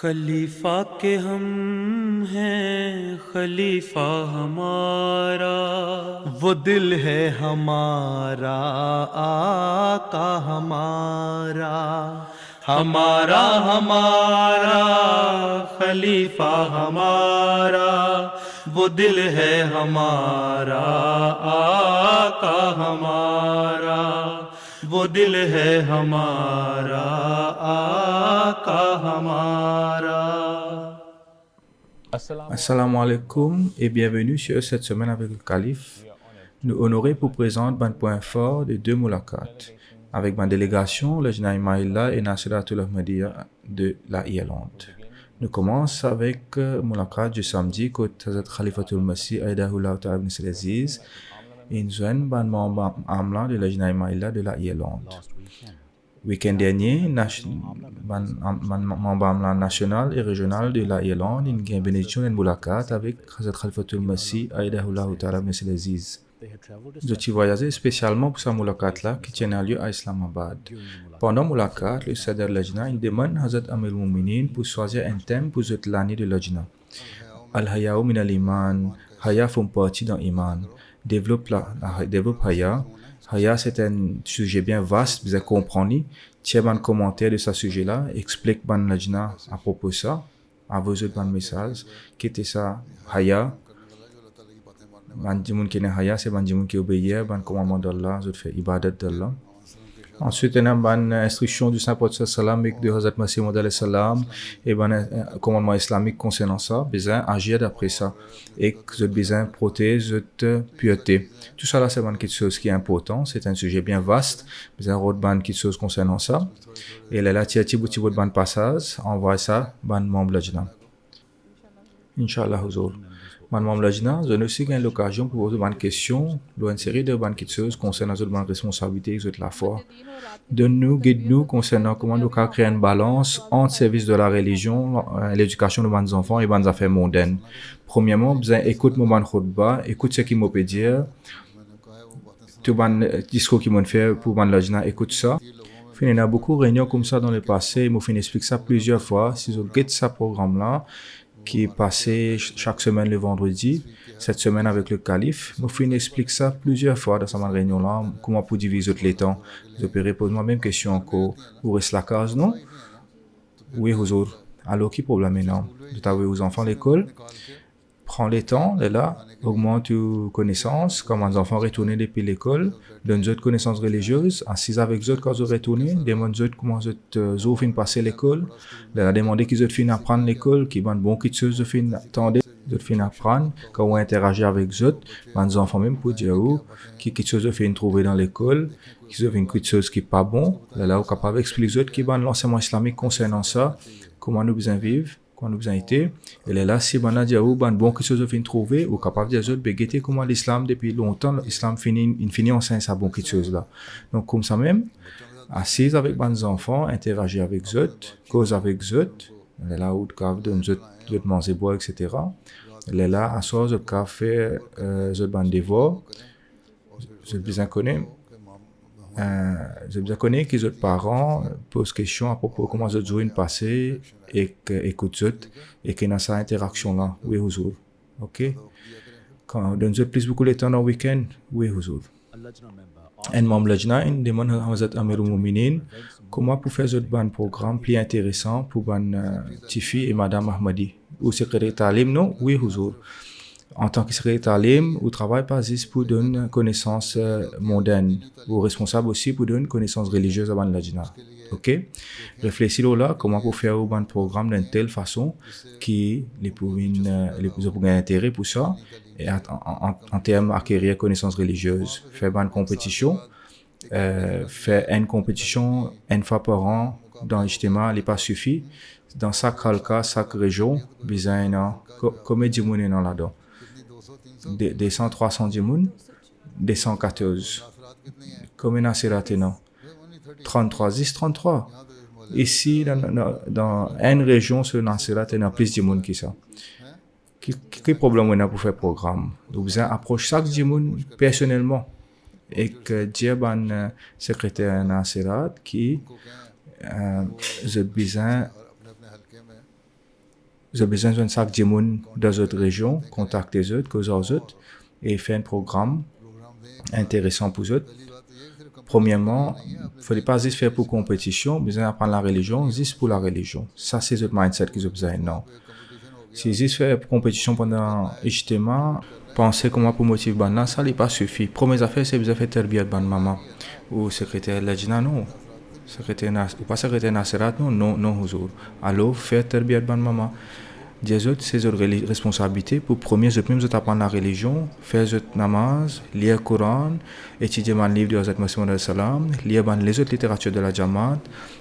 खलीफा के हम हैं खलीफा हमारा, वो दिल है हमारा आका हमारा, हमारा हमारा खलीफा हमारा, वो दिल है हमारा आका हमारा, वो दिल है हमारा आका हमारा। Assalamu alaikum et bienvenue sur cette semaine avec le calife. Nous honorer pour présenter un point fort de deux moulakat avec ma délégation, le Jnaï Maïla et Nasiratul Ahmadiyya de la Irlande. Nous commençons avec moulakat du samedi côté Hazrat Khalifatul Masih Aïdahullah Ta'ala ibn Aziz et nous avons ban membre amla de la Jnaï Maïla de la Irlande. Week-end dernier, membre national et régional de la Irlande, une gain bénédiction et une moulakat avec Hazrat Khalifatul Masih Aïdahullah Ta'ala ibn Aziz. Je suis voyagé spécialement pour sa moulakat-là qui tient lieu à Islamabad. Pendant moulakat, le Sadr Lajna, il demande à Hazrat Amir Mouminin pour choisir un thème pour cette l'année de Lajna. Al-Haya'u min al-Iman, Haya font partie dans l'Iman. Développe Haya. Haya, c'est un sujet bien vaste, vous avez compris. Tiens, un commentaire de ce sujet-là, explique ban Lajna à propos de ça, à vos autres messages, qui était ça, Haya. Ban Jimoun qui est Haya, c'est ban Jimoun qui obéit, ban commandement d'Allah, je fais ibadat d'Allah. Ensuite, on a ban instruction du Saint-Prophète Salam de Hazrat Masih Maud Salam et ban commandement islamique concernant ça, besoin agir d'après ça et que je besoin protéger cette pureté. Tout ça là, c'est ban quelque chose qui est important, c'est un sujet bien vaste, besoin autre ban quelque chose concernant ça. Et là, tiati bouti ban passage, envoie ça ban membre lajna. Inch'Allah Huzur. Madame Lajna, je ne sais qu'une l'occasion pour poser une question, une série de bonnes questions concernant notre responsabilité et la foi. Donne-nous, guide-nous concernant comment nous créer une balance entre le service de la religion, l'éducation de nos enfants et les affaires mondaines. Premièrement, écoute mon khutba, écoute ce qu'il m'a peut dire, tout le discours qu'il m'a fait pour Madame Lajna, écoute ça. Il y a beaucoup de réunions comme ça dans le passé, il m'a fait expliquer ça plusieurs fois. Si je guide ce programme-là, qui est passé chaque semaine le vendredi, cette semaine avec le calife. Moufine explique ça plusieurs fois dans cette réunion-là, comment pour diviser les temps. Je peux répondre la même question encore. Vous restez la case, non? Oui, Huzur. Alors, qui problème maintenant? De t'avoir aux enfants à l'école? Prends le temps, là, augmente tes connaissances, comment les enfants retournent depuis l'école, donne d'autres connaissances religieuses, assise avec eux quand ils retournent, demande eux comment ils ont passé l'école, là, demander qu'ils ont fini apprendre l'école, qu'ils ont bon quelque chose de fin attendre, de fin apprendre, comment interagir avec eux, les enfants même pour dire qui quelque chose de fin trouver dans l'école, qu'ils ont quelque chose qui est pas bon, là, on est capable d'expliquer eux qui ont l'enseignement islamique concernant ça, comment nous besoin vivre. Quand nous avons été, et là, si on a dit bon quelque chose de fin trouver, ou capable de dire bégueter comment l'islam depuis longtemps, l'islam finit en sens à bon quelque chose là. Donc comme ça même, assise avec les enfants, interagir avec eux, cause avec eux, là où cave donne eux manger boire etc. Là à soir je café eux ban devoir, je bien connais. Je bien connais que les autres parents posent questions à propos de comment les autres passé et écoutent eux et qu'il y a cette interaction là. Oui, Huzur. Ok? Quand on donne plus beaucoup de temps dans le week-end, oui, Huzur. Un membre Lajna, il demande à Hazrat Amir Mouminin comment pour faire un programme plus intéressant pour Tifi et Madame Ahmadi. Ou secrétaire Talim, non? Oui, Huzur. En tant que secrétaire Talim, vous travaillez pas juste pour donner connaissance mondaine, vous êtes responsable aussi pour donner connaissance religieuse à la Lajna. Ok? Réfléchissez là comment pour faire un programme d'une telle façon qui les pour un intérêt pour ça et en termes d'acquérir connaissance religieuse. Faire une compétition, faire une compétition une fois par an dans l'Ijtima, n'est pas suffit. Dans chaque cas, chaque région, besoin combien de monde dans là-dedans? Des 300 dimoun, des 114. Combien c'est raté, non? 33, 10, 33. Ici, dans une région, sur Nasserat, il y a plus de monde que ça. Quel problème on a pour faire programme? Donc, vous approche chaque dimoun personnellement. Et que Djeban, secrétaire Nasserat, qui, je besoin J'ai besoin d'un sac de monde dans d'autres régions, contacter les autres, causer aux autres et faire un programme intéressant pour eux autres. Premièrement, il ne faut pas juste faire pour compétition, besoin d'apprendre la religion, juste pour la religion. Ça, c'est le mindset qu'ils ont besoin, non. Si juste faire pour compétition pendant ijtima, penser comment pour motiver ban ça n'est pas suffit. Première affaire, c'est besoin de faire terbiat ban maman ou secrétaire lajna non. Ou pas secrétaire nasirat non, non huzur. Alors, faire terbiat ban maman. Des autres, c'est leur responsabilité. Pour premier, je peux apprendre la religion, faire le namaz, lire le Coran, étudier le livre de Hazrat Masih salam, lire les autres littératures de la Jamaat.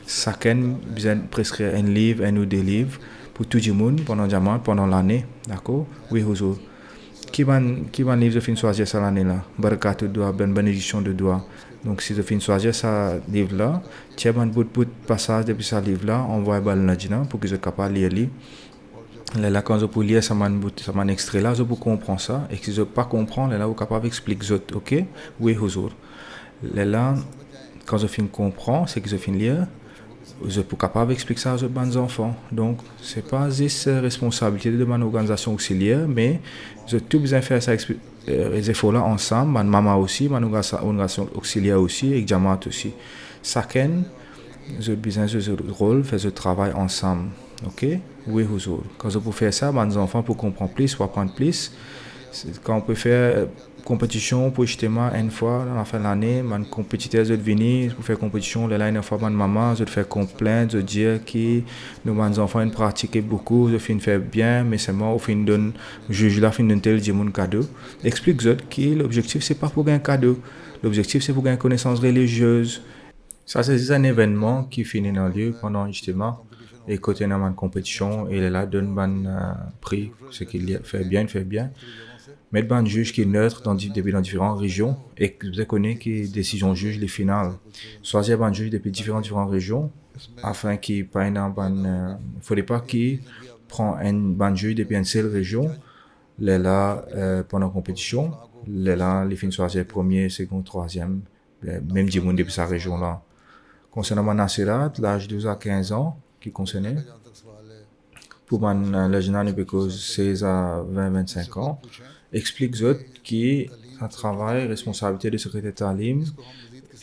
Chacun besoin prescrire un livre, un ou deux livres pour tout le monde pendant la Jamaat, pendant l'année. D'accord? Oui, Huzur. Qui va livre de fin choisir ça l'année là? Barakat de doigt, bénédiction de doigt. Donc, si je finis choisir ce livre-là, tu as un bout de passage depuis ce livre-là, on va aller dans pour que je sois capable de lire. Là, quand je peux lire un extrait là, je peux comprendre ça. Et si je ne peux pas comprendre, là, je suis capable d'expliquer ça. Ok? Oui, Huzur. Là, quand je finis comprendre, c'est que je finis lire, je suis capable d'expliquer ça aux autres enfants. Donc, ce n'est pas juste la responsabilité de mon organisation auxiliaire, mais je tout besoin de faire ça, les efforts-là ensemble, ma maman aussi, mon organisation auxiliaire aussi, et Jamaat aussi. Chacun, je besoin de ce rôle, faire ce travail ensemble. Ok? Oui, Huzur. Quand je peux faire ça, mes enfants peuvent comprendre plus, ou apprendre plus. Quand on peut faire compétition pour justement une fois dans la fin de l'année, mes compétiteurs de venir pour faire compétition, là une fois ma maman, je faire complaindre, je dire que nous mes enfants ils pratiquent beaucoup, je finis faire bien, mais c'est moi au fin donne juge là fin donne tel mon cadeau. Explique eux que l'objectif c'est pas pour gagner un cadeau, l'objectif c'est pour gagner une connaissance religieuse. Ça c'est un événement qui finit dans lieu pendant justement et côté dans une compétition et là donne un prix, ce qu'il fait bien, il fait bien. Mais un juge qui est neutre dans différentes régions et que vous connaissez qui décision juge les finales. Choisir un juge depuis différentes régions afin qu'il pas une faudrait pas qu'il prend un juge depuis une seule région là pendant la compétition là les fins choisir premier, second, troisième même du monde depuis sa région là. Concernant mon Nasirat, l'âge de 12 à 15 ans qui concernait pour mon légionnaire depuis 16 à 20-25 ans explique qui a travail, responsabilité de secrétaire Talim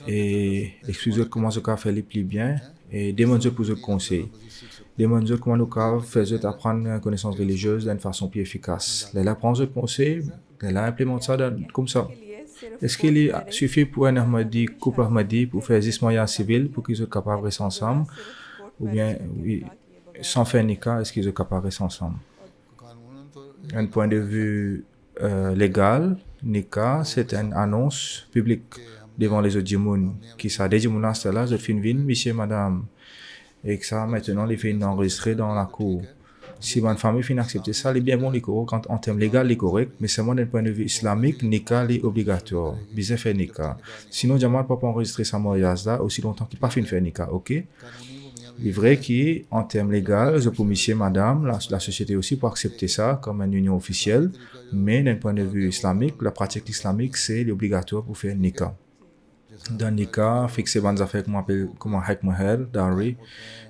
et explique comment ce cas fait les plus bien et demande pour ce conseil. Demande comment nous faire apprendre une connaissance religieuse d'une façon plus efficace. Elle apprend ce conseil, elle implémente ça comme ça. Est-ce qu'il suffit pour un couple Ahmadi pour faire des moyens civils pour qu'ils soient capables de rester ensemble ou bien oui, sans faire nikah, est-ce qu'ils sont capables de rester ensemble? Un point de vue légal, nikah, c'est une annonce publique devant les autres djimoun qui ça des djimoun là, je fin vin, monsieur, madame, et que ça maintenant les fait enregistrer dans la cour. Si ma famille finit accepter ça, les bien bon les correct quand en termes légal les correct, mais seulement d'un point de vue islamique, nikah est obligatoire. Bien faire nikah. Sinon, Jamal peut pas enregistrer sa mariage là aussi longtemps qu'il pas fin faire nikah, ok? Il est vrai qu'en termes légaux, je peux monsieur, madame, la société aussi pour accepter ça comme une union officielle, mais d'un point de vue islamique, la pratique islamique, c'est obligatoire pour faire nikah. Dans nikah, fixer des affaires comme hak maher, dowry,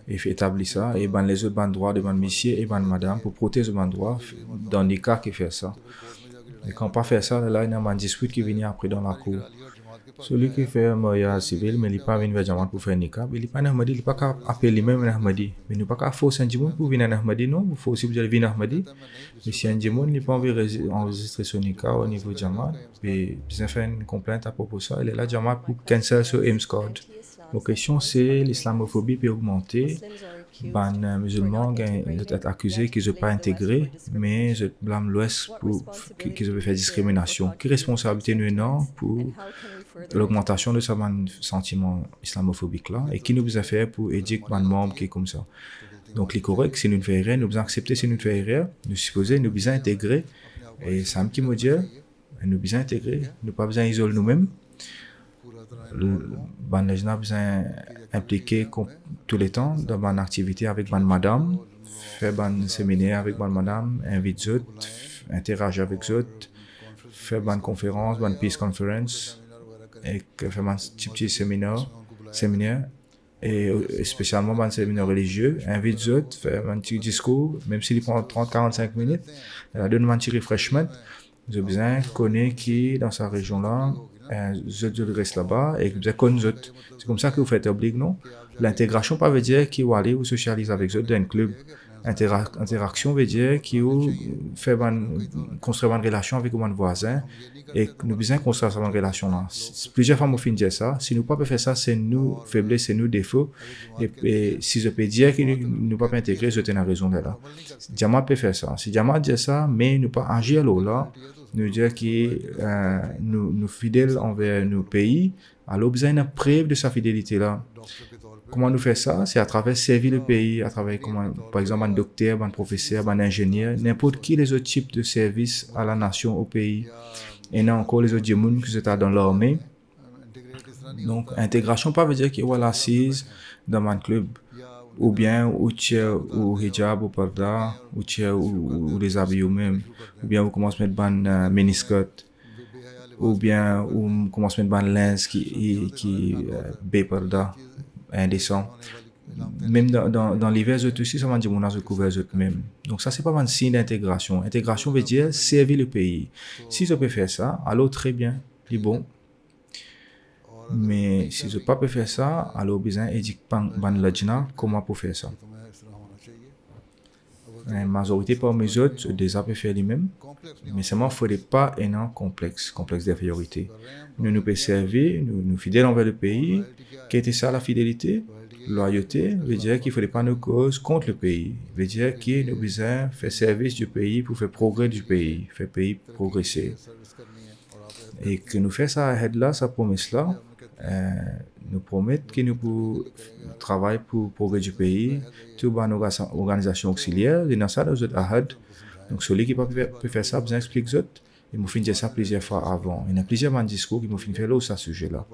et fait établir ça, et les autres droits de monsieur et madame pour protéger les droits dans nikah qui fait ça. Et quand on pas fait ça, là, il y a une dispute qui vient après dans la cour. Celui qui fait un mariage civil, mais il n'est pas venu vers pour faire nikah, il n'est pas un Ahmadi, il n'est pas qu'à appeler lui-même un Ahmadi. Mais il n'est pas qu'à forcer un djimoun pour venir un Ahmadi, non, il faut aussi venir un Ahmadi. Mais si un djimoun n'est pas envie d'enregistrer son nikah au niveau de Jamaat, puis il a fait une complainte à propos de ça, il est là, Jamaat pour cancel sur IMSCOD. La question, c'est l'islamophobie peut augmenter. Les musulmans sont accusés qu'ils ne sont pas intégrés, mais je blâme l'Ouest pour qu'ils ont fait discrimination. Quelle responsabilité nous avons pour l'augmentation de ce sentiment islamophobique là et qui nous a fait pour éduquer les membres qui est comme ça. Donc, les corrects, si nous ne faisons rien, nous devons accepter si nous ne faisons rien, nous supposer, nous devons intégrer. Et ça me dit, nous devons intégrer, nous pas besoin d'isoler nous-mêmes. Les gens ont besoin d'impliquer tous les temps dans une activité avec madame, faire un séminaire avec madame, inviter eux, interagir avec eux, faire une conférence, une peace conference, et faire un petit séminaire. et spécialement dans les séminaires religieux, invite les autres, faire un petit discours, même s'il prend 30-45 minutes, donne un petit refreshment. J'ai besoin de connaître qui dans sa région-là, les autres restent là-bas et vous connaissez les autres. C'est comme ça que vous faites oblig, non? L'intégration, pas veut dire qu'il va aller ou socialiser avec eux dans un club. Interaction veut dire qu'il fait construire une relation avec un voisin et nous besoin construire cette relation-là. Plusieurs fois, je dire ça. Si nous ne pouvons pas faire ça, c'est nous faiblesses, c'est nous défauts. Et si je peux dire que nous ne pouvons pas intégrer, je tenais raison de là. Diamant peut faire ça. Si Diamant dit ça, mais nous pas agir là, nous dire que nous fidèles envers nos pays, alors besoin d'une preuve de sa fidélité là. Comment nous faire ça? C'est à travers servir le pays, à travers, par exemple, un docteur, un professeur, un ingénieur, n'importe qui les autres types de services à la nation, au pays. Et non encore les autres gens qui sont dans l'armée. Donc, intégration, pas veut dire qu'il va l'assise dans un club. Ou bien, ou hijab, ou parda, ou les habits eux-mêmes. Ou bien, vous commencez à mettre un miniskirt. Ou bien, vous commencez à mettre un linge qui parda. Indécent. Même dans l'hiver, aussi, ça va dire qu'on a recouvert eux-mêmes. Donc, ça, c'est pas un signe d'intégration. Intégration veut dire servir le pays. Si je peux faire ça, alors très bien, c'est bon. Mais si je ne peux pas faire ça, alors besoin d'éduquer comment pour faire ça. La majorité parmi les autres, déjà peut faire les mêmes, mais seulement il ne faudrait pas un complexe d'infériorité. Nous pouvons servir, nous fidèles envers le pays. Qu'est-ce que ça la fidélité? Loyauté veut dire qu'il ne faudrait pas nous causer contre le pays. Veut dire que nous besoin faire service du pays pour faire progrès du pays, faire le pays progresser. Et que nous faisons ça, là, ça promesse là. Nous promettons que nous pouvons travailler pour le progrès du pays, tout une organisation auxiliaire, et dans ça, nous avons ahad. Donc, celui qui peut faire ça, besoin d'expliquer aux autres. Et nous finissons ça plusieurs fois avant. Il y a plusieurs discours qui nous finissent faire là ce sujet-là.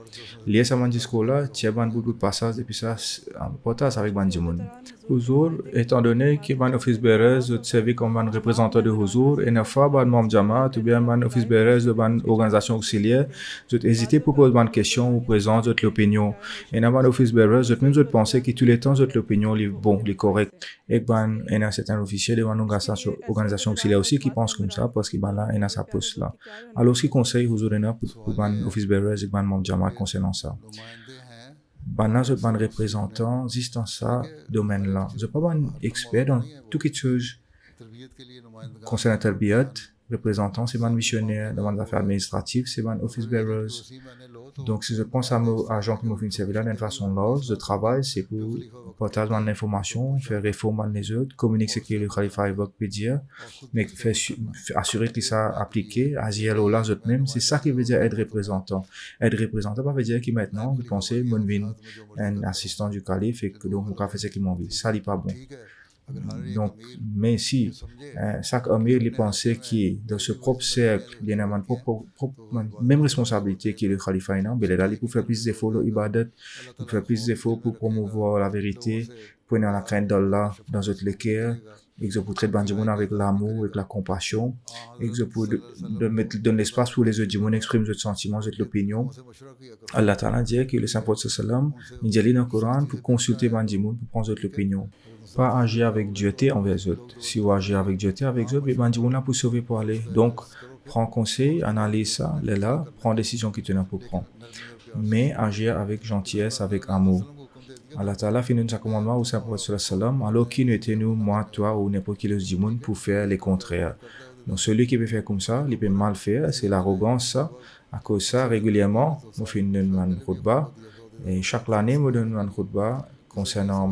Lié à ce discours-là, il y a beaucoup de passages depuis ça, en partage avec Banjimoun. Huzur, étant donné que mon office bearer servi comme un représentant de Huzur, et une fois, mon membre Jamaat, ou bien mon office bearer de mon organisation auxiliaire, j'ai hésité pour poser une question ou présenter l'opinion. Et dans mon office bearer, j'ai même pensé que tous les temps, l'opinion est bon, est correcte. Et il y a certains officiers de mon organisation auxiliaire aussi qui pensent comme ça, parce qu'il y a sa poste là. Alors, ce qui conseille Huzur pour mon office bearer et mon membre Jamaat concernant ça. Banna je ban représentant juste dans ça domaine-là. Je pas un expert dans tout quelque chose concernant Tarbiyat. Représentant, c'est un missionnaire dans les affaires administratives, c'est un office bearers. Donc, si je pense à mon agent qui m'a fait une service là d'une façon large, je travaille, c'est pour partager l'information, faire réformer les autres, communiquer ce que le Khalifa peut dire, mais assurer que ça appliqué, agir au large même, c'est ça qui veut dire être représentant. Être représentant, ça veut dire que maintenant, vous pensez, mon vin, un assistant du calife, et que donc, on va faire ce qu'il m'a dit. Ça n'est pas bon. Donc, mais si chaque homme il pensait qu'il dans ce propre cercle, il y a une même responsabilité que le Khalifa, il peut faire plus d'efforts pour ibadat, il peut faire plus d'efforts pour promouvoir la vérité, pour la crainte d'Allah dans notre cœur, et que pour traiter les gens avec l'amour, avec la compassion, et que pour donner l'espace pour les autres gens exprimer leurs sentiments, l'opinion. Allah Ta'ala dit que le Saint-Prophète sallam, il dit dans le Coran pour consulter les gens, pour prendre l'opinion. Pas agir avec dureté envers les autres. Si vous agissez avec dureté avec les autres, les gens là pour sauver pour aller. Donc, prends conseil, analyse ça, là, prends décision qui te pour prendre. Mais agir avec gentillesse, avec amour. Allah Ta'ala finit sa commandement au Saint-Prophète sallam, alors qui nous était nous, moi, toi ou n'importe qui d'autre du monde pour faire les contraires. Donc, celui qui peut faire comme ça, il peut mal faire, c'est l'arrogance, ça. À cause de ça, régulièrement, je fais une khutbah, et chaque année, je donne une khutbah concernant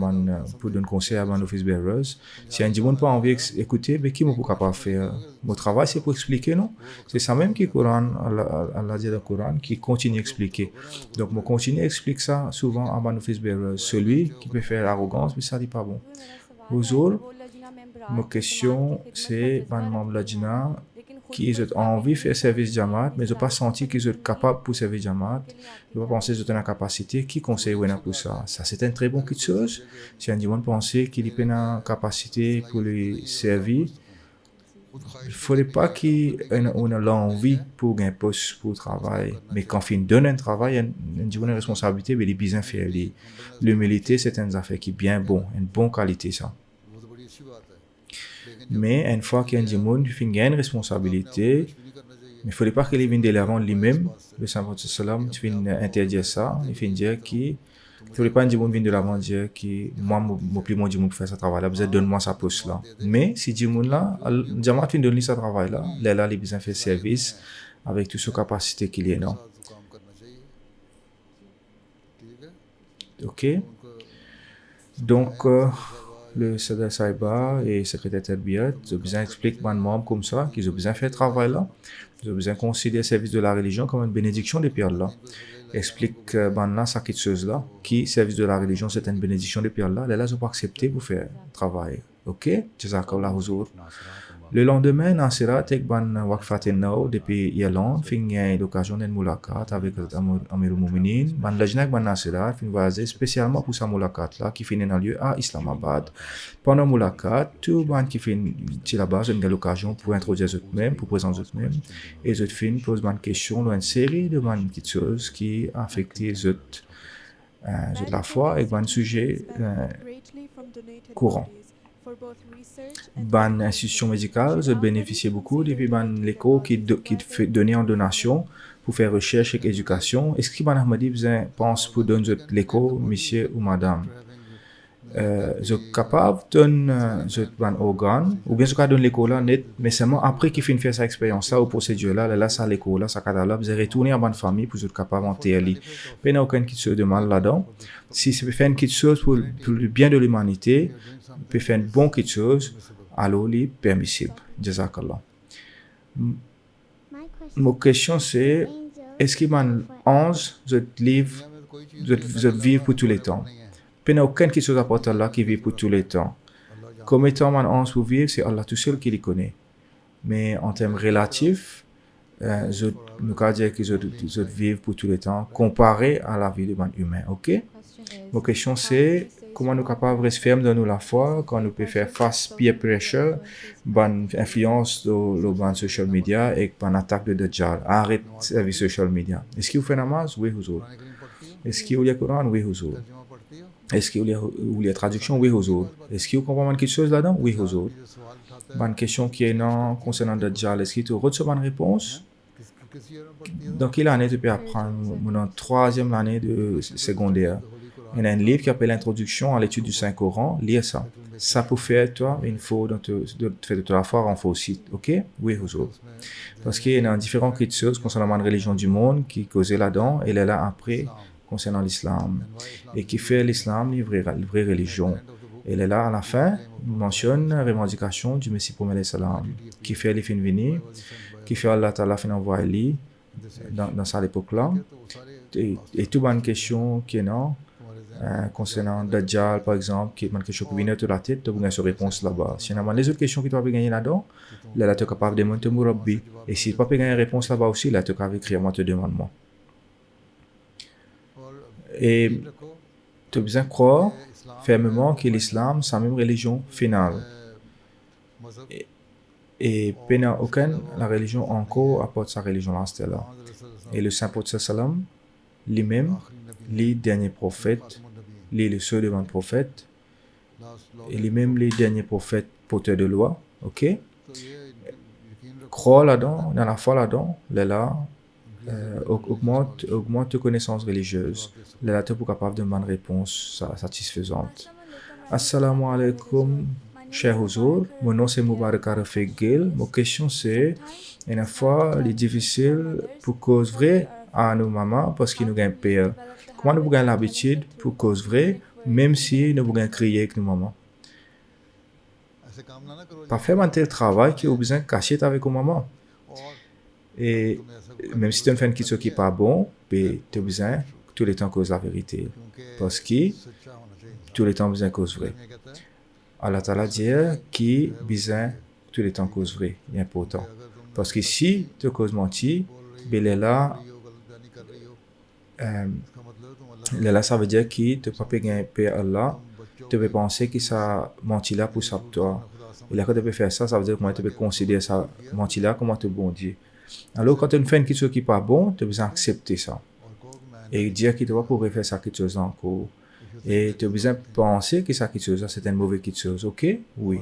pour donner conseil à mon office bearers. Si un n'a pas envie d'écouter, mais qui ne peut pas faire? Mon travail, c'est pour expliquer, non? C'est ça même qui Coran, Allah dit dans le Coran, qui continue à expliquer. Donc, je continue à expliquer ça souvent à mon office bearers. Celui qui peut faire l'arrogance, mais ça n'est pas bon. Huzur, ma question, c'est, mon membre Ladjina, qui ont envie de faire service Jamaat, mais ils n'ont pas senti qu'ils sont capables pour servir Jamaat. Ils n'ont pas pensé qu'ils ont la capacité. Qui conseille pour ça? Ça, c'est un très bon quelque chose. Si un monde pense qu'il a une capacité pour les servir, Il ne faudrait pas qu'on ait l'envie pour un poste pour travail. Mais quand on donne un travail, on a une responsabilité, mais il est bien fait. L'humilité, c'est une affaire qui est bien bon, une bonne qualité, ça. Mais une fois qu'il y a un monde qui a une responsabilité, il ne faudrait pas qu'il vienne de l'avant lui-même. Le Saint-Paul Salam, tu viens interdire ça. Il faut dire qu'il ne faudrait pas un monde vienne de l'avant dire que moi, je plus mon Dieu pour faire ce travail-là, vous donne-moi sa poste là. Mais si Dieu là, Diamant vient donner ce travail-là, là, il a besoin de faire service avec toute sa capacité qu'il y a, non? Ok? Donc, le Sada Saiba et le secrétaire Terbiat, ils ont besoin d'expliquer à membres comme ça qu'ils ont besoin de faire le travail là. Ils ont besoin de considérer le service de la religion comme une bénédiction depuis Allah. Explique maintenant ça quelque chose là, qui service de la religion c'est une bénédiction depuis Allah. Là, ils ont pas accepté pour faire le travail. Ok? Jazakallah Huzur. Le lendemain, Nasira tek ban wakfatin nao depuis Irlande, fin eu l'occasion d'une moulakat avec Amirul Mouminin. Ban lajnak ban Nasira fin voyager spécialement pour sa moulakat là qui finit dans lieu à Islamabad. Pendant moulakat, tout ban qui fin ci là-bas, j'ai eu l'occasion pour introduire eux-mêmes, pour présenter eux-mêmes, et eux fin pose ban question, une série de ban choses qui affectent eux la foi et ban sujet courant. Ban institution médicale, je bénéficiais beaucoup depuis ban l'éco qui fait donner en donation pour faire recherche et éducation. Est-ce que ban Ahmadi pense pour donner l'éco, monsieur ou madame? Je suis capable de donner un organe, ou bien je peux donner l'école là net, mais seulement après qu'il finit faire sa expérience là, ou procédure là, là, ça l'école là, ça cadre là, je retourner à ma famille pour être capable de monter. Il n'y a aucun qui se de mal là-dedans. Si ça peut faire une petite chose pour le bien de l'humanité, peut faire une bonne petite chose, alors c'est permissible. Jazakallah. Ma question c'est, est-ce qu'il y a 11 livres, je vivre pour tous les temps? Il n'y a aucun qui soit apporté là qui vit pour tous les temps. Comme étant man 11 pour vivre, c'est Allah tout seul qui les connaît. Mais en termes relatifs, je ne peux dire que je vivre pour tous les temps comparé à la vie de man humain. Ok? Ma question c'est, comment nous sommes capables de rester fermes dans nous la foi quand nous pouvons faire face peer pressure, ban influence de ban social media et ban attaque de Dajjal. Arrête service social media. Est-ce qu'il vous fait namaz? Oui, Huzur. Est-ce qu'il y a le Coran? Oui, Huzur. Est-ce qu'il y a la traduction? Oui, Huzur. Est-ce qu'il y a quelque chose là-dedans? Oui, Huzur. Une question qui est non concernant Dajjal. Est-ce qu'il y a une réponse? Dans quelle année tu peux apprendre? Mon troisième année de secondaire. Il y a un livre qui s'appelle L'introduction à l'étude du Saint-Coran. Lire ça. Ça pour faire, toi, il faut de faire de la foi en faux site. Ok? Oui, Huzur. Parce qu'il y a différentes choses concernant la religion du monde qui causent là-dedans. Elle est là après concernant l'islam. Et qui fait l'islam une vraie religion. Elle est là à la fin, mentionne la revendication du Messie Promet salam, qui fait les fins venir, qui fait Allah Ta'ala fin envoyer dans cette époque-là. Et toute bonne question qui est non, concernant Dajjal par exemple, qui est une question qui vient de la tête, tu as une réponse là-bas. Si y a les autres questions qui tu vas gagner là-dedans, là tu es capable de monter mon rabbi. Et si tu n'as pas gagné une réponse là-bas aussi, là tu es capable d'écrire, moi te demande moi. Et tu as besoin de croire fermement que l'islam, c'est la même religion finale. Et pendant aucune, la religion encore apporte sa religion là, c'était là. Et le Saint-Prophète salam, lui-même, les derniers prophètes, le seul devant le prophète, et lui-même les derniers prophètes porteurs de loi, ok? Croire là-dedans, dans la foi là-dedans, là, augmente tes connaissances religieuses. Là, tu es capable de donner une réponse satisfaisante. Assalamu alaikum, cher Huzur. Mon nom c'est Mubarak Arafek Gil. Ma question c'est, une fois, il est difficile pour cause vraie à nos mamans parce qu'ils nous gagnent peur. Comment nous gagnons l'habitude pour cause vraie, même si nous gagnons crier avec nos mamans? Pas faire un tel travail qui est besoin de cacher avec nos mamans. Et même si tu fais une chose qui n'est pas bon, tu as besoin tout le temps cause la vérité. Parce que tout le temps besoin cause vrai. Allah Ta'ala dit qui besoin tout le temps cause vrai. C'est important. Parce que si tu causes menti, là, ça veut dire que tu ne peux pas gagner paix à Allah. Tu peux penser que ça menti là pour ça toi. Et là, quand tu peux faire ça, ça veut dire comment tu peux considérer ça, mentir là, comment tu bon Dieu. Alors, quand tu fais quelque chose qui n'est pas bon, tu as besoin d'accepter ça. Et dire qu'il doit pouvoir faire ça quelque chose encore. Et tu as besoin de penser que ça quelque chose, c'est une mauvaise quelque chose, ok? Oui.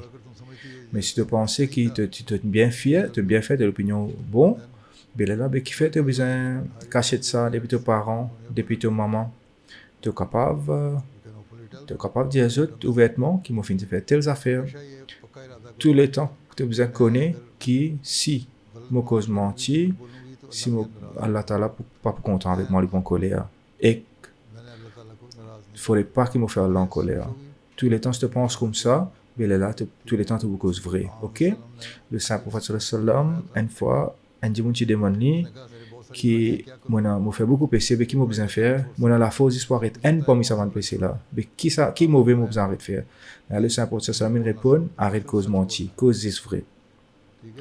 Mais si tu penses que tu es bien fier, tu es bien fait de l'opinion bon, ben là, ben, qui fait, tu as besoin de cacher ça depuis tes parents, depuis tes mamans. Tu es capable de dire aux autres ouvertement qu'ils m'ont fini de faire telles affaires. Tous les temps, tu as besoin de connaître qui, si, me cause mentir, si Allah Ta'ala pas content avec moi, il en colère. Et il ne faudrait pas qu'il me fasse Allah en colère. Tous les temps, je te pense comme ça, mais là, tous les temps, tu me causes vrai. Ok? Le Saint Prophète sallam, une fois, un dimanche, il demande qui me fait beaucoup péché, mais qui m'a besoin de faire, moi la fausse histoire est un parmi ça de péché là. Mais qui mauvais m'a besoin de faire? Le Saint Prophète sallam répond, arrête cause mentir, cause dis vrai.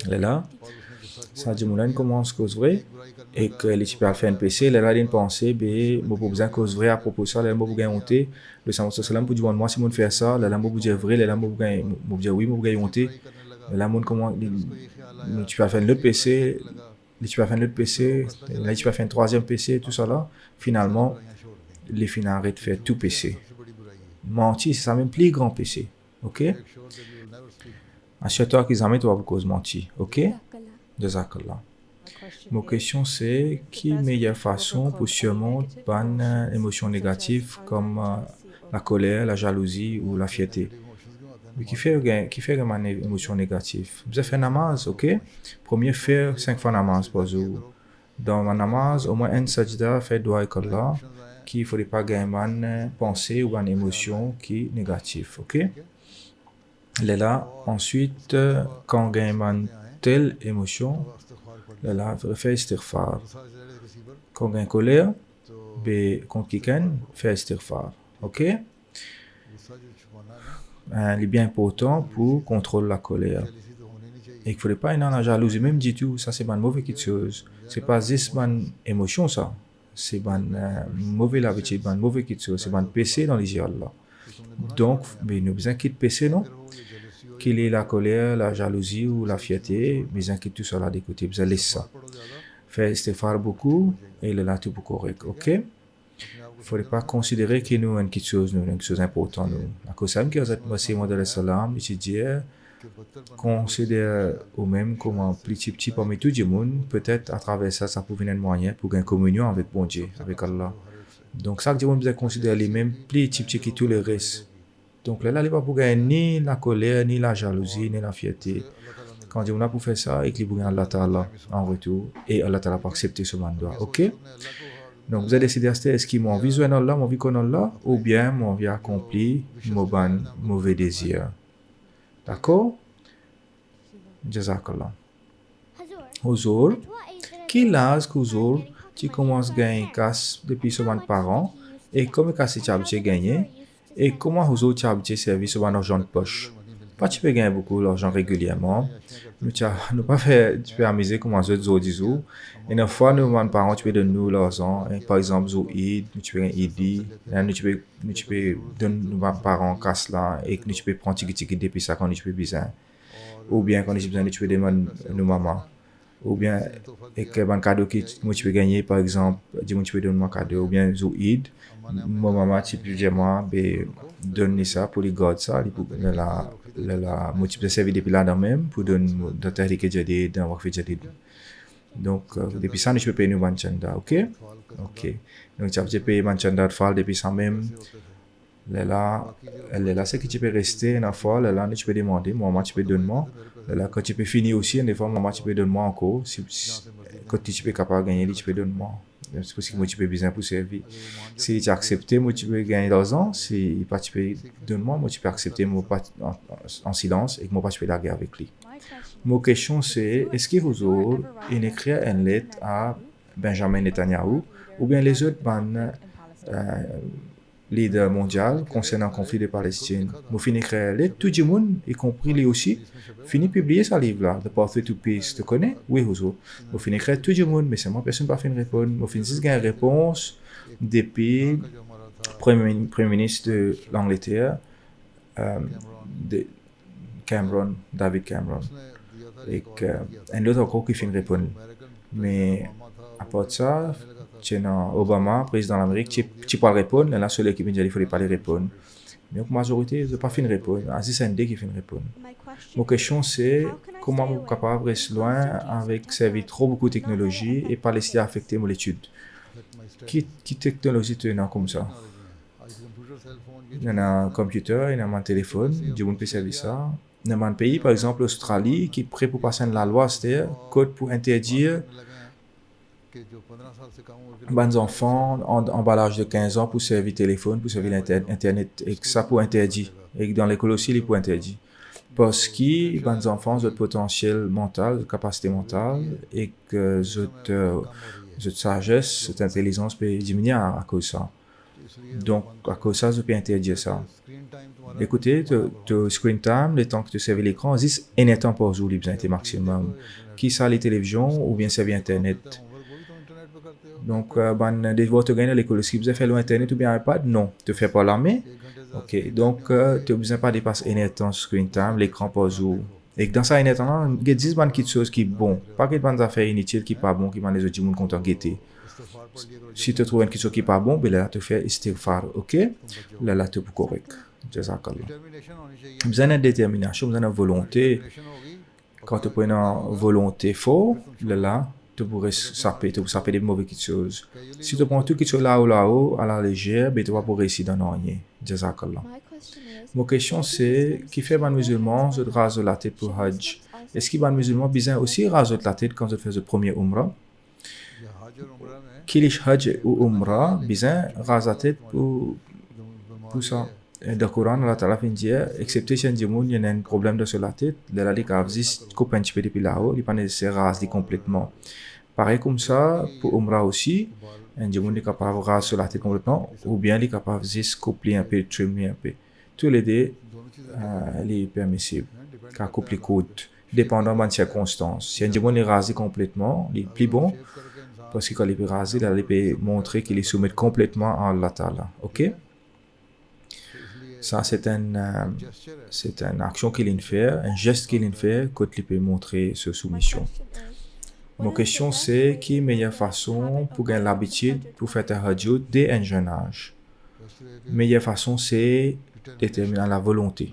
Là, ça dit moulin commence cause vrai et que les types faire un péché, là il pensée ben moi pas besoin cause vrai à propos de ça, là moi besoin honter. Le Saint Prophète sallam pour dire moi si mon faire ça, là moi dire vrai, là moi dire oui, moi besoin honter. Là mon comment tu vas faire le péché. Tu vas faire un autre PC, là tu vas faire un troisième PC, tout ça là. Finalement, les fins arrêtent de faire tout PC. Mentir, c'est ça même plus grand PC. Ok? Assure-toi qu'ils amènent toi pour cause mentir. Ok? Jazakallah. Ma question c'est, qui est meilleure façon pour surmonter une émotion négative comme la colère, la jalousie ou la fierté? Qui fait une émotion négative. Vous avez fait namaz, ok? Premier, faire 5 fois namaz par jour. Dans ma namaz, au moins un sajda fait doigt avec Allah, qu'il ne faudrait pas gagner une pensée ou une émotion qui est négative, ok? Là, ensuite, quand on gagne une telle émotion, là, il faut faire istighfar. Quand on gagne colère, contre quelqu'un, faire istighfar, ok? Il est bien important pour contrôler la colère. Et il ne faudrait pas être dans la jalousie, même du tout. Ça, c'est une mauvaise chose. Ce n'est pas juste une émotion, ça. C'est une mauvaise habitude, une mauvaise chose. C'est un péché dans les yeux d'Allah. Donc, mais nous besoin quitter péché, non? Qu'il est la colère, la jalousie ou la fierté, besoin quitter tout ça là d'écouter. Besoin laisser ça. Faire istighfar beaucoup et le là tout pour correct. Ok? Il ne faudrait pas considérer que nous avons quelque chose d'important. À cause de ça, que Masih Maud salam, il dit, considère au-même comme un petit parmi tout le monde, peut-être à travers ça, ça peut venir un moyen pour gagner communion avec bon Dieu, avec Allah. Donc, ça que Dieu nous considère les mêmes plus petits que tous les restes. Donc, là, il n'est pas pour gagner ni la colère, ni la jalousie, ni la fierté. Quand Dieu a pour faire ça, et qu'il pour gagner Allah Ta'ala en retour, et Allah Ta'ala pour accepter ce mandat. Ok? Donc, vous avez décidé est-ce qu'il m'a envie de jouer dans Allah, m'a envie qu'on Allah, ou bien m'a envie accomplir mon mauvais désir. D'accord? Jazakallah. Huzur, qui l'âge qu'Huzur, tu commences à gagner casse depuis ce parents, et comment casse tu as gagné, et comment Huzur tu as servi ce argent de poche? Pas tu peux gagner beaucoup d'argent régulièrement. Nous pas faire, tu peux amuser comme les autres disent. Et une fois, nos parents, tu peux donner nous l'argent. Par exemple, Zoïd, tu peux gagner Idi. Tu peux donner nos parents casse là et tu peux prendre ticket depuis ça quand tu peux besoin. Ou bien quand tu as besoin, tu peux demander nos mamans. Ou bien, et que un cadeau que tu peux gagner, par exemple, dis-moi tu peux donner un cadeau. Ou bien Zoïd, mon maman, tu peux dire moi, donner ça pour les garder ça, moi tu peux servir depuis là même pour donner dans terre que j'ai dans wakf jadid. Donc depuis ça je peux payer nous manchanda, ok? Donc tu peux payer manchanda fall depuis ça même. Là c'est que tu peux rester une fois là tu peux demander maman tu peux donner moi. Là quand tu peux finir aussi une fois maman tu peux donner moi encore si quand tu peux capable gagner tu peux donner moi. C'est parce que moi tu peux besoin pour servir. Si tu acceptes, moi tu peux gagner l'argent. Si pas tu peux donner moi tu peux accepter moi pas en silence et que moi pas tu peux larguer avec lui. Ma question c'est est-ce qu'il vous autres il écrit une lettre à Benjamin Netanyahu ou bien les autres leader mondial concernant le conflit de Palestine. Moi, fini créer lettre, tout le monde, y compris lui aussi, fini publier ce livre-là, The Pathway to Peace. Tu connais? Oui, Huzo. Moi, fini créer tout le monde, mais c'est moi, personne n'a pas fait une réponse. Moi, fini juste une réponse depuis le Premier ministre de l'Angleterre, Cameron, David Cameron. Et un autre encore qui finit répondre. Mais à part de ça, c'est Obama, président de l'Amérique, tu peux répondre, là, celui qui vient dire qu'il ne faut pas les répondre. Donc, la majorité ne pas finir répondre. Aziz Sende qui finit répondre. Mon question, c'est comment on est capable de rester loin avec servir trop beaucoup de technologie et pas laisser affecter mon étude. Qui technologie tu as comme ça? Il y a un computer, il y a un téléphone, du monde peut servir ça. Il y a un pays, par exemple l'Australie, qui est prêt pour passer la loi, c'est-à-dire code pour interdire les enfants en bas l'âge de 15 ans pour servir téléphone, pour servir Internet, et que ça pour interdire. Et dans l'école aussi, il est pour interdire. Parce que les enfants ont un potentiel mental, capacité mentale, et que cette sagesse, cette intelligence peut diminuer à cause de ça. Donc, à cause de ça, je peux interdire ça. Écoutez, le screen time, le temps que tu servis l'écran, existe un temps par jour, il besoin de maximum. Qui ça, les télévisions ou bien servir Internet. Donc, des fois, tu gagnes à l'école, est-ce que vous avez fait l'Internet ou bien iPad? Non. Tu ne fais pas la main? Ok. Donc, tu n'as besoin pas de dépasser un temps screen time, l'écran par jour. Et dans ça, il y a 10 petites choses qui sont bonnes. Pas que des affaires inutiles qui ne sont pas bonnes, qui vont les autres gens content guetter. Si tu trouves quelque chose qui n'est pas bon, ben là, tu fais istighfar, ok? Là, tu es correct. Jazakallah. Vous avez une détermination, vous avez une volonté. Quand tu prends une volonté forte, là, tu pourrais saper des mauvaises choses. Si tu prends tout quelque chose là-haut, à la légère, ben tu vas pouvoir réussir dans rien. Jazakallah. Ma question c'est, qui fait un musulman se rase la tête pour Hajj? Est-ce qu'il y a un musulman besoin aussi raser la tête quand il fait le premier Umrah? Qu'il est Hajj ou Umrah, besoin raser la tête pour ça. Dans le Coran, Allah Ta'ala dit, excepté si il y a un problème de sur la tête, là, les gars, juste couper un petit peu depuis là-haut, il n'est pas nécessaire de raser complètement. Pareil comme ça, pour Umrah aussi, un monde est capable de raser la tête complètement, ou bien il est capable de juste couper un peu, trimer un peu. Tous les deux, il est permissible, car couper les coudes, dépendant des circonstances. Si un monde est rasé complètement, il est plus bon, parce que quand il est rasé, il peut montrer qu'il est soumis complètement à Allah Ta'ala. Ok? Ça, c'est une action qu'il fait, un geste qu'il fait, quand il peut montrer sa soumission. Ma question, c'est quelle est la meilleure façon pour gagner l'habitude pour faire un tahajjud dès un jeune âge? La meilleure façon, c'est déterminer la volonté.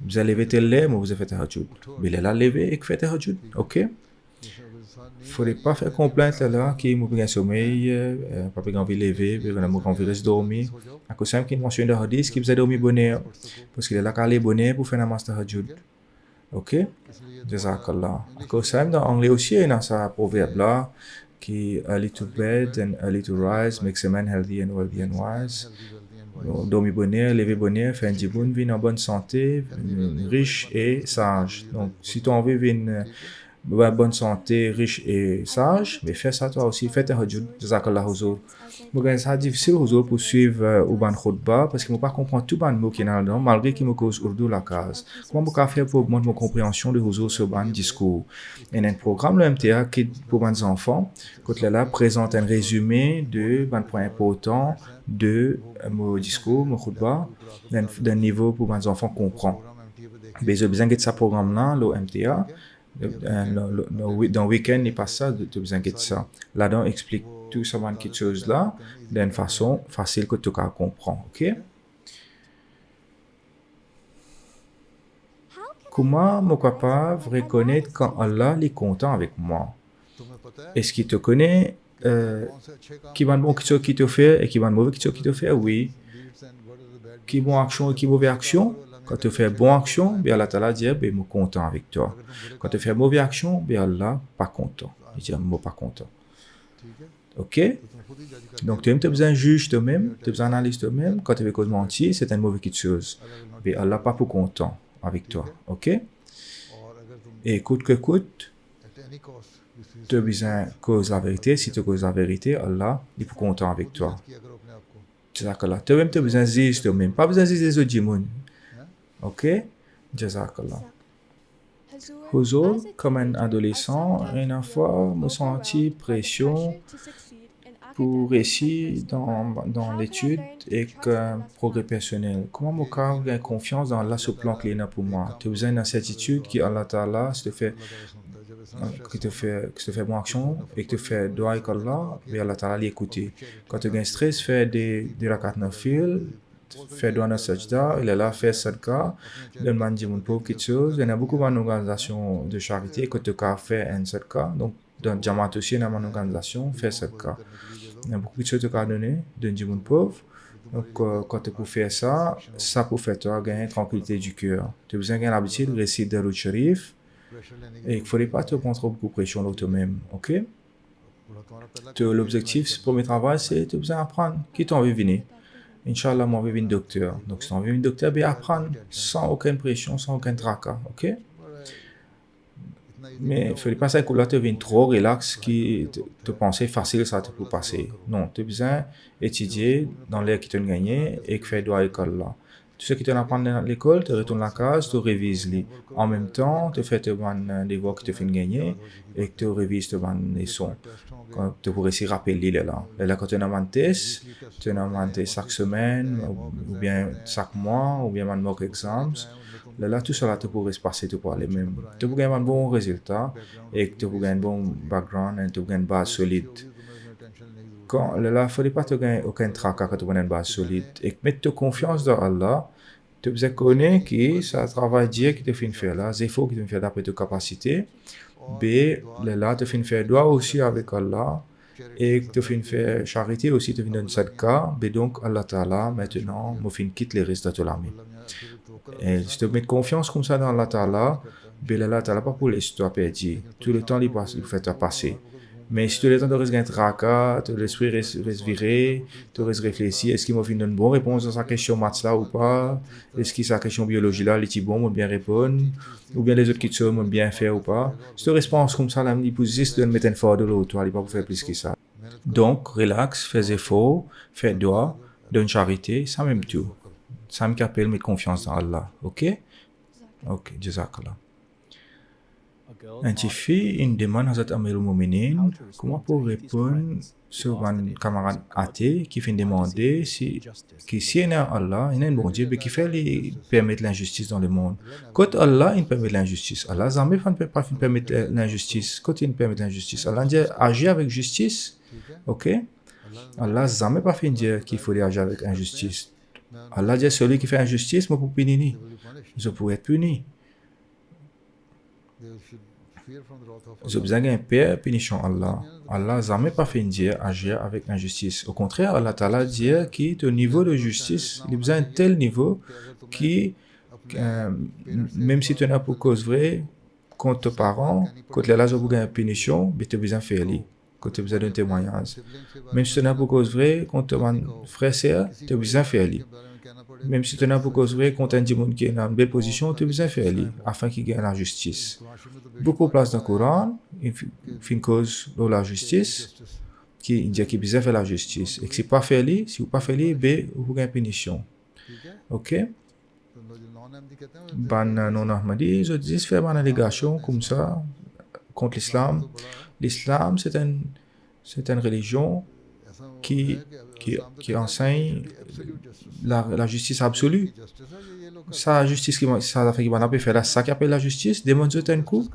Vous allez lever tel lait, mais vous avez fait tahajjud. Mais il est là levé et fait tahajjud. Ok? Il ne faudrait pas faire complainte là, qui m'a pris un sommeil, pas pris envie de lever, puis on a envie de dormir. À cause de ça, il mentionne dans le hadith qu'il vous a dormi bonheur. Parce qu'il est là qu'à aller bonheur pour faire un master tahajjud. Ok? Jazakallah. À cause de ça, dans l'anglais aussi, il y a un proverbe là, qui early to bed and early to rise makes a man healthy and wealthy and wise. Dormir bonheur, lever bonheur, faire un djiboun, vivre en bonne santé, riche et sage. Donc, si tu as envie de vivre bonne santé, riche et sage, mais fais ça toi aussi, fais ta hajjud, jazakallah huzur. Mais c'est difficile huzur pour suivre Uban Khutba parce que je ne peux pas comprendre tout le mot qui est là-dedans, malgré qu'il me cause urdu la case. Comment je peux faire pour augmenter ma compréhension de huzur sur le discours? Il y a un programme, le MTA, qui est pour les enfants, quand là présente un résumé de points importants de mon discours, mon khutba, d'un niveau pour les enfants comprendre. Mais j'ai besoin de ce programme-là, le MTA. Dans le week-end, il passe ça, tu as besoin de ça. Là-dedans, explique tout ça, quelque chose là, d'une façon facile que tu peux comprendre. Ok? Comment je suis capable de reconnaître quand Allah est content avec moi? Est-ce qu'il te connaît? Qui va bon quelque chose qui te fait et qui va mauvais quelque chose qui te fait? Oui. Qui bonne action et qui mauvaise action? Quand tu fais bonne action, bien Allah Ta'ala dit, je suis content avec toi. Quand tu fais mauvaise action, bien Allah pas content. Il dit, je suis pas content. Ok? Donc, tu as besoin de juger toi-même, tu as besoin d'analyser toi-même. Quand tu fais cause mentir, c'est une mauvaise chose. Mais Allah pas pour content avec toi. Ok? Et coûte que coûte, tu as besoin de cause la vérité. Si tu causes la vérité, Allah est pour content avec toi. Jazakallah. Tu as besoin de juger toi-même. Pas besoin de juger les autres gens. Ok? Jazakallah. Huzur, comme un adolescent, une fois, me senti pression pour réussir dans l'étude et que progrès personnel. Comment moi j'ai confiance dans Allah sur le plan clé pour moi. Tu as besoin d'une certitude qui Allah Ta'ala que te fait bonne action et que te fait doigt avec Allah, et Allah Ta'ala l'écouter. Quand tu as un stress, fais des rakats nafil, fais doigt dans sajda, il est là, fais sadqa, donne-moi une pauvre quelque chose. Il y a beaucoup d'organisations de charité que tu as fait un sadqa, donc dans Jamaat aussi, il y a une organisation, fais sadqa. Il y a beaucoup de choses que tu as donné, donne-moi pauvre. Donc, quand tu peux faire ça, ça peut faire toi gagner tranquillité du cœur. Tu as besoin de l'habitude de réciter Darud Sharif. Et il ne faudrait pas te prendre trop beaucoup de pression sur toi-même, ok? L'objectif, ce premier travail, c'est tu as besoin d'apprendre. Qui t'a envie de venir? Inch'Allah, moi, je vais venir docteur. Donc, si tu as envie de venir docteur, bien apprendre sans aucune pression, sans aucun tracas, ok? Mais il ne faudrait pas que là, tu viennes trop relax, qui te penser facile, ça te peut passer. Non, tu as besoin d'étudier dans l'air qui t'a gagné et que faire doigt avec Allah. Tout ce que tu apprends dans l'école, tu retournes à la case, tu révises les. En même temps, tu fais des voix que tu fais gagner et que tu révises les leçons. Tu pourrais aussi rappeler là. Là, quand tu as un test, tu as un test chaque semaine, ou bien chaque mois, ou bien un mock exams. Là, tout cela, tu pourrais se passer, tu pourrais aller même. Tu pourrais avoir un bon résultat et tu pourrais avoir un bon background et tu pourrais avoir une base solide. Là, il ne faudrait pas te gagner aucun tracas quand tu as une base solide. Et mettre confiance dans Allah, tu besoin connaître que ça travaille Dieu qui te fait faire là, c'est faux qui te fait d'après tes capacités. B, là, tu fais faire droit aussi avec Allah. Et tu fais faire charité aussi, tu fais donner sadqa. B, donc, Allah Ta'ala, maintenant, me fait quitte les restes de ton ami. Et si tu mets confiance comme ça dans Allah Ta'ala, B, Allah Ta'ala, pas pour laisser toi perdre. Tout le temps, il fait te passer. Mais si tu as le temps de rester un tracas, tu l'esprit reste viré, tu restes réfléchir, est-ce qu'il m'a fait une bonne réponse à sa question maths là ou pas? Est-ce que sa question biologie là, les petits bons m'ont bien répondre? Ou bien les autres questions m'ont bien fait ou pas? Si tu réponds comme ça, là, il peut juste mettre un fort de l'autre, il ne pas pour faire plus que ça. Donc, relax, fais effort, fais doigt, donne charité, ça même tout. Ça me appelle mettre confiance dans Allah, ok? Ok, Jazakallah. Un petit fille, une demande à Hazrat Amirul Mominin, comment pour répondre sur un camarade athée qui fait demander si il y a Allah, il y a un bon Dieu, mais qui fait permettre l'injustice dans le monde. Quand Allah, il permet l'injustice. Allah, jamais ne peut pas permettre l'injustice. Quand il permet l'injustice, Allah dit agir avec justice, ok? Allah, jamais pas fait dire qu'il faut agir avec injustice. Allah dit celui qui fait injustice, moi pour punir, je pourrais être puni. Je besoin d'un père punition Allah. Allah jamais pas fait dire agir avec injustice. Au contraire, Allah Ta'ala dit qu'il est au niveau de justice, il a besoin d'un tel niveau qui, même si tu n'as pas cause vraie, contre tes parents, quand tu as l'âge de une punition, tu as besoin de faire lui. Quand tu as besoin d'un témoignage. Même si tu n'as pas cause vraie, contre ton frère, sœur, tu as besoin de faire lui. Même si tu n'as pas cause vraie, quand tu as un monde qui est dans une belle position, tu as besoin de faire lui, afin qu'il gagne la justice. Beaucoup de place dans le Coran, il fait une cause de la justice, qui dit qu'il a besoin de faire la justice. Et que si vous ne faites pas lui, si vous ne faites pas lui, vous gagnez une punition. Ok? Ban non-Ahmadi, je dis faire une allégation comme ça contre l'islam. L'islam, c'est une religion qui enseigne la justice absolue. Ça, justice ça fait qu'il n'a pas fait là, ça qui appelle la justice, démontre un coup,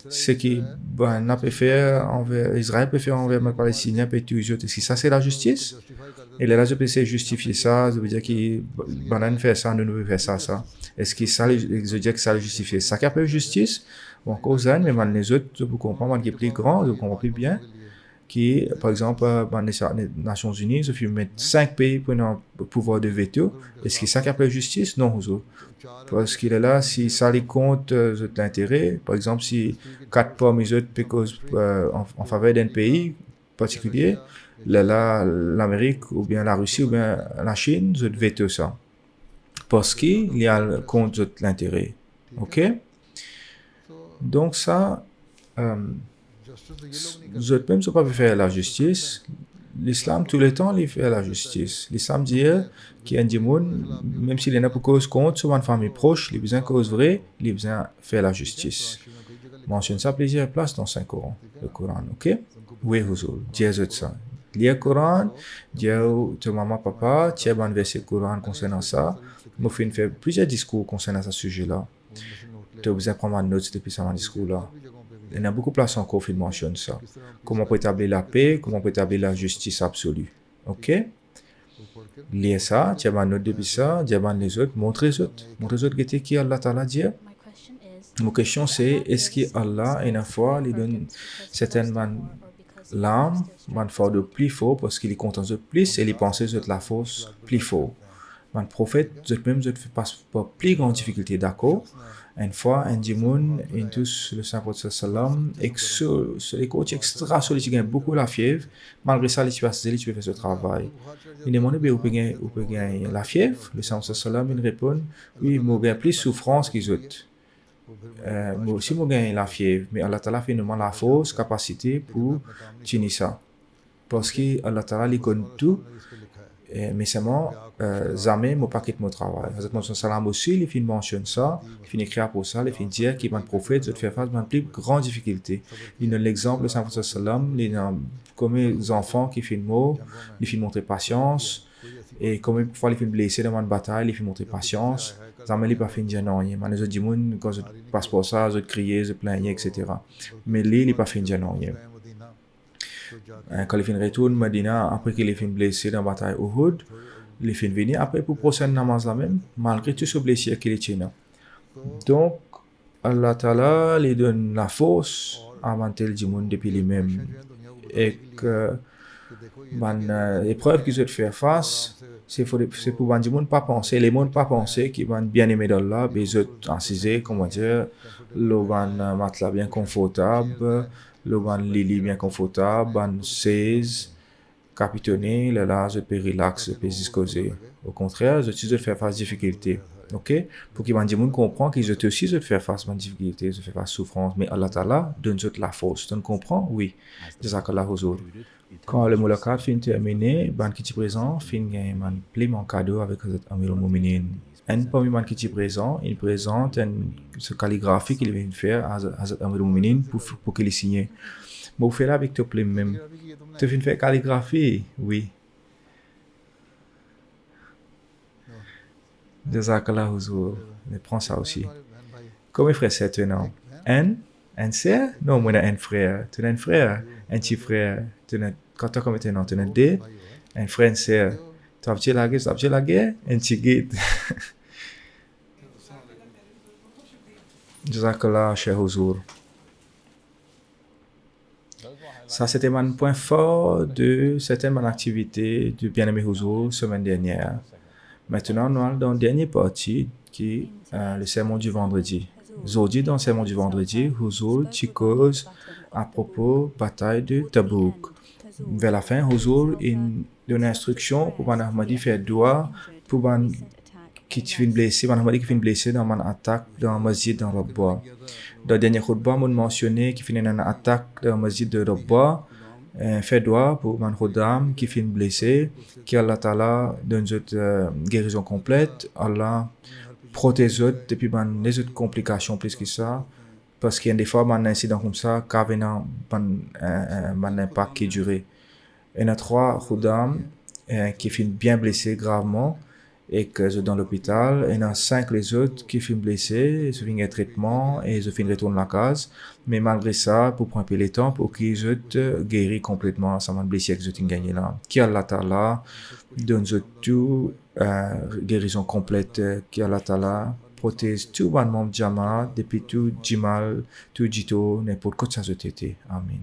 c'est qu'il n'a pas fait envers Israël, peut faire envers les Palestiniens, peut tout autres. Est-ce que ça c'est la justice? Et là, je peux justifier ça, je veux dire qu'il banane fait ça, nous ne faire ça. Est-ce que ça, je veux dire que ça le justifie? Ça qui appelle justice, bon, cause mais mal les autres, je peux comprendre, qui est plus grand, je comprends plus bien. Qui, par exemple, dans les Nations Unies, il faut mettre 5 pays pour un pouvoir de veto. Est-ce que ça qui appelle justice? Non, parce qu'il est là, si ça les compte l'intérêt, par exemple, si 4 pommes en faveur d'un pays particulier, là, l'Amérique, ou bien la Russie, ou bien la Chine, je veto ça. Parce qu'il y a le compte de l'intérêt. Ok? Donc, ça, vous êtes même pas faire la justice. L'islam, tout le temps, il fait la justice. L'islam dit qu'il y a un monde, même s'il y en a pour cause contre, sur une famille proche, il a besoin de cause vraie, il a besoin de faire la justice. Mentionne ça plusieurs places dans le Coran. Ok? Oui, Huzur, dis ça. lire le Coran, dire à maman, papa, tu as un verset Coran concernant ça. Moi, je fais plusieurs discours concernant ce sujet-là. Tu as besoin de prendre ma note depuis ce discours-là. Il y a beaucoup de places encore qui mentionnent ça. Comment on peut établir la paix, comment on peut établir la justice absolue. Ok? Lire ça, tu as ma note depuis ça, dire les autres, montre les autres. Montre les autres qui Allah Ta'ala dit. Mon question c'est, est-ce que Allah, une fois, il donne certaines l'âme, man fort de plus fort parce qu'il est content de plus et il pense de la force plus fort. Man prophète, même je fais pas plus grande difficulté, d'accord? Une fois, un dimoun, in tous le Saint-Prophète sallam, et que sur les coachs extra solides, il gagne beaucoup la fièvre, malgré ça, il peut faire ce travail. Il demande, où peut gagner la fièvre? Le Saint-Prophète sallam, il répond, oui, moi, gagne plus souffrance qu'ils autres. Moi aussi, moi, gagne la fièvre, mais Allah Ta'ala fait normalement la force, capacité pour tenir ça. Parce que Allah Ta'ala, il connaît tout, mais seulement, jamais, moi, pas quitter mon travail. Hazrat Mohammed sallam aussi, il fait mentionne ça, il fait écrire pour ça, il fait dire qu'il y a un prophète, il fait face à une plus grande difficulté. Il donne l'exemple, le Saint-Prophète sallam, il a comme les enfants qui font mot, il fait montrer patience, et comme parfois il fait blessé dans une bataille, il fait montrer patience. Jamais il pas fait dire non, mais les autres disent quand je passe pour ça, je crier, je plaigner, etc. Mais lui, il pas fait dire non. Quand il fait retourne Medina, après qu'il est fait blessé dans la bataille Uhud, il fait venir après pour procéder namaz la même, malgré tout ce blessé qu'il est là. Donc, Allah Ta'ala lui donne la force à monter le monde depuis lui-même. Et que l'épreuve qu'ils ont fait face, c'est pour les gens pas penser, les gens pas penser qu'ils vont bien aimer d'Allah, mais ils ont assisé, comment dire, le matelas bien confortable, le lit bien confortable, le 16, capitonné, là, je peux relaxer, je peux discuter. Au contraire, je suis faire face à difficulté. Ok? Pour que les gens comprennent qu'ils ont aussi de faire face à difficulté, de faire face à souffrance, mais Allah Ta'ala donne la force. Tu comprends? Oui. Jazakallah huzur. Quand le moulakat finit terminé, ban qui est présent, finit un pli mon cadeau avec Amirul Mouminin. Un parmi les qui est présent, il présente ce calligraphie qu'il vient de faire à Amirul Mouminin pour qu'il signe. Mais vous faites là avec ton pli même. Tu viens de faire calligraphie? Oui. Jazakallah huzur. Mais prends ça aussi. Comment frère c'est maintenant? Un sœur? Non, moi j'ai un frère. Tu as un frère? Un petit frère. Quand tu as combien de temps? Tu as deux? Un frère, une sœur. Tu as la guerre? Un petit guide. Jazakallah, cher huzur. Ça, c'était mon point fort de certaines activités du bien-aimé huzur semaine dernière. Maintenant, nous allons dans la dernière partie qui est le sermon du vendredi. Aujourd'hui, dans le sermon du vendredi, Huzur cause à propos de la bataille de Tabouk. Vers la fin, Huzur donne instruction pour Ban Ahmadi faire doigt pour Ban qui finit blessé, Ban Ahmadi qui finit blessé dans une attaque dans un masjid dans Rabba. Dans le dernier khutbah, on mentionné qu'il finit une attaque dans un masjid de Rabba. Fait doigt pour Ban Khodam qui finit blessé, qui Allah Ta'ala donne une guérison complète. Allah protège depuis les autres complications plus que ça. Parce qu'il y a des fois, un incident comme ça, qui a un impact qui dure. Il y a 3 Khodam qui finissent bien blessés gravement et que sont dans l'hôpital. Il y en a 5 les autres qui finissent blessés, ils finissent un traitement et ils finissent retourner à la case. Mais malgré ça, pour prendre les temps, pour qu'ils soient guéris complètement, ça m'a blessé que ils ont gagné là. Qui Allah Ta'ala donne tout guérison complète, qui Allah Ta'ala protège tout le monde Jama, depuis tout Jimal, tout Jito, n'importe quoi ça a été. Amen.